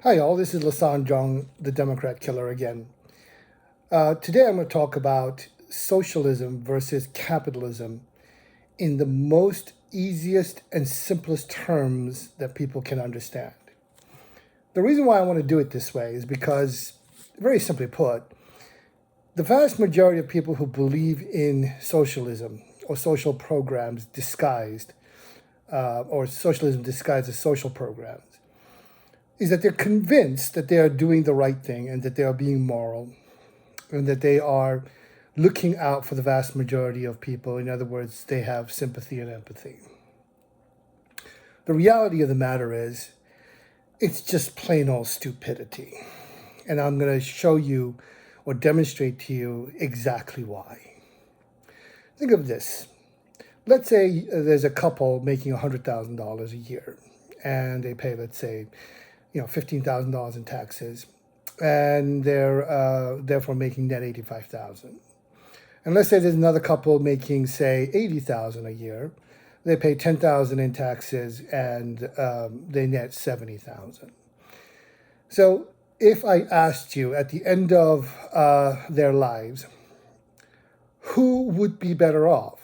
Hi, all. This is Lasan Jong, the Democrat killer again. Today, I'm going to talk about socialism versus capitalism in the most easiest and simplest terms that people can understand. The reason why I want to do it this way is because, very simply put, the vast majority of people who believe in socialism or social programs disguised, or socialism disguised as social programs, is that they're convinced that they are doing the right thing and that they are being moral and that they are looking out for the vast majority of people. In other words, they have sympathy and empathy. The reality of the matter is, it's just plain old stupidity. And I'm going to show you or demonstrate to you exactly why. Think of this. Let's say there's a couple making $100,000 a year and they pay, let's say, $15,000 in taxes, and they're therefore making net $85,000. And let's say there's another couple making, say, $80,000 a year. They pay $10,000 in taxes, and they net $70,000. So if I asked you at the end of their lives, who would be better off?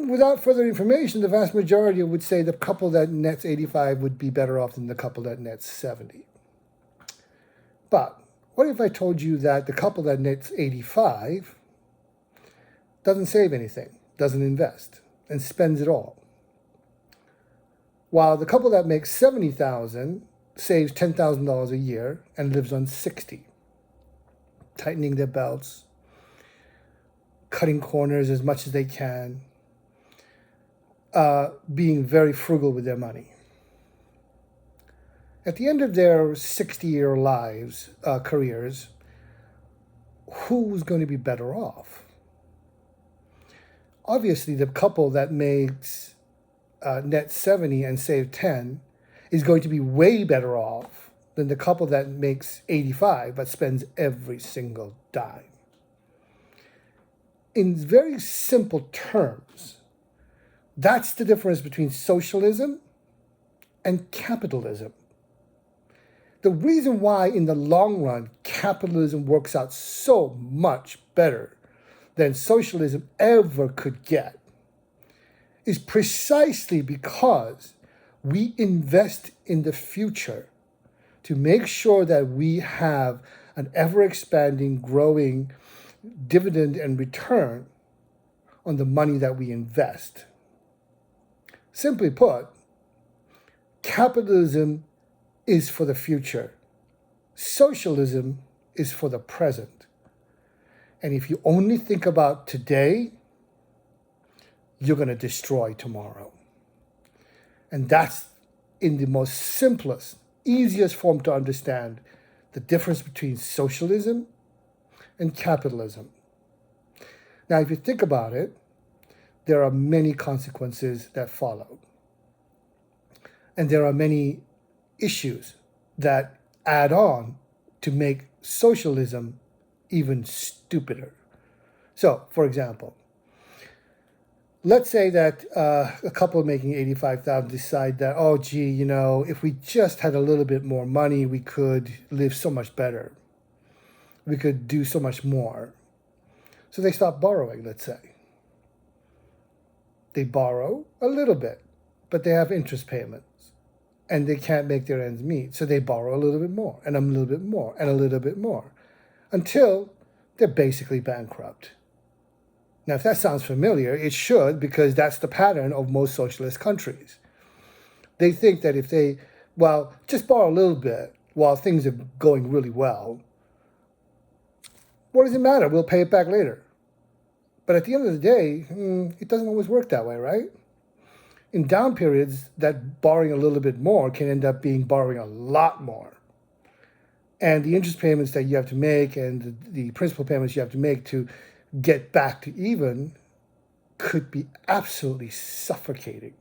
Without further information, the vast majority would say the couple that nets 85 would be better off than the couple that nets 70. But what if I told you that the couple that nets 85 doesn't save anything, doesn't invest, and spends it all, while the couple that makes 70,000 saves $10,000 a year and lives on 60, tightening their belts, cutting corners as much as they can, being very frugal with their money. At the end of their 60-year lives, careers, who's going to be better off? Obviously, the couple that makes net 70 and save 10 is going to be way better off than the couple that makes 85 but spends every single dime. In very simple terms, that's the difference between socialism and capitalism. The reason why, in the long run, capitalism works out so much better than socialism ever could get is precisely because we invest in the future to make sure that we have an ever-expanding, growing dividend and return on the money that we invest. Simply put, capitalism is for the future. Socialism is for the present. And if you only think about today, you're going to destroy tomorrow. And that's, in the most simplest, easiest form to understand, the difference between socialism and capitalism. Now, if you think about it, there are many consequences that follow. And there are many issues that add on to make socialism even stupider. So, for example, let's say that a couple making 85,000 decide that, oh, gee, if we just had a little bit more money, we could live so much better. We could do so much more. So they stop borrowing, let's say. They borrow a little bit, but they have interest payments, and they can't make their ends meet. So they borrow a little bit more, and a little bit more, and a little bit more, until they're basically bankrupt. Now, if that sounds familiar, it should, because that's the pattern of most socialist countries. They think that if they, just borrow a little bit while things are going really well, what does it matter? We'll pay it back later. But at the end of the day, it doesn't always work that way, right? In down periods, that borrowing a little bit more can end up being borrowing a lot more. And the interest payments that you have to make and the principal payments you have to make to get back to even could be absolutely suffocating.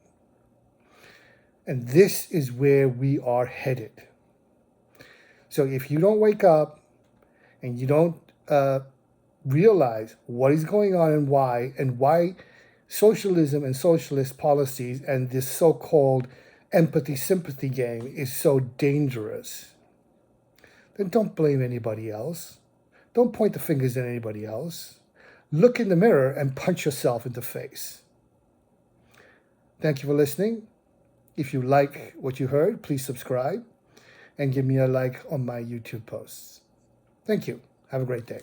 And this is where we are headed. So if you don't wake up and you don't realize what is going on and why socialism and socialist policies and this so-called empathy-sympathy game is so dangerous, then don't blame anybody else. Don't point the fingers at anybody else. Look in the mirror and punch yourself in the face. Thank you for listening. If you like what you heard, please subscribe and give me a like on my YouTube posts. Thank you. Have a great day.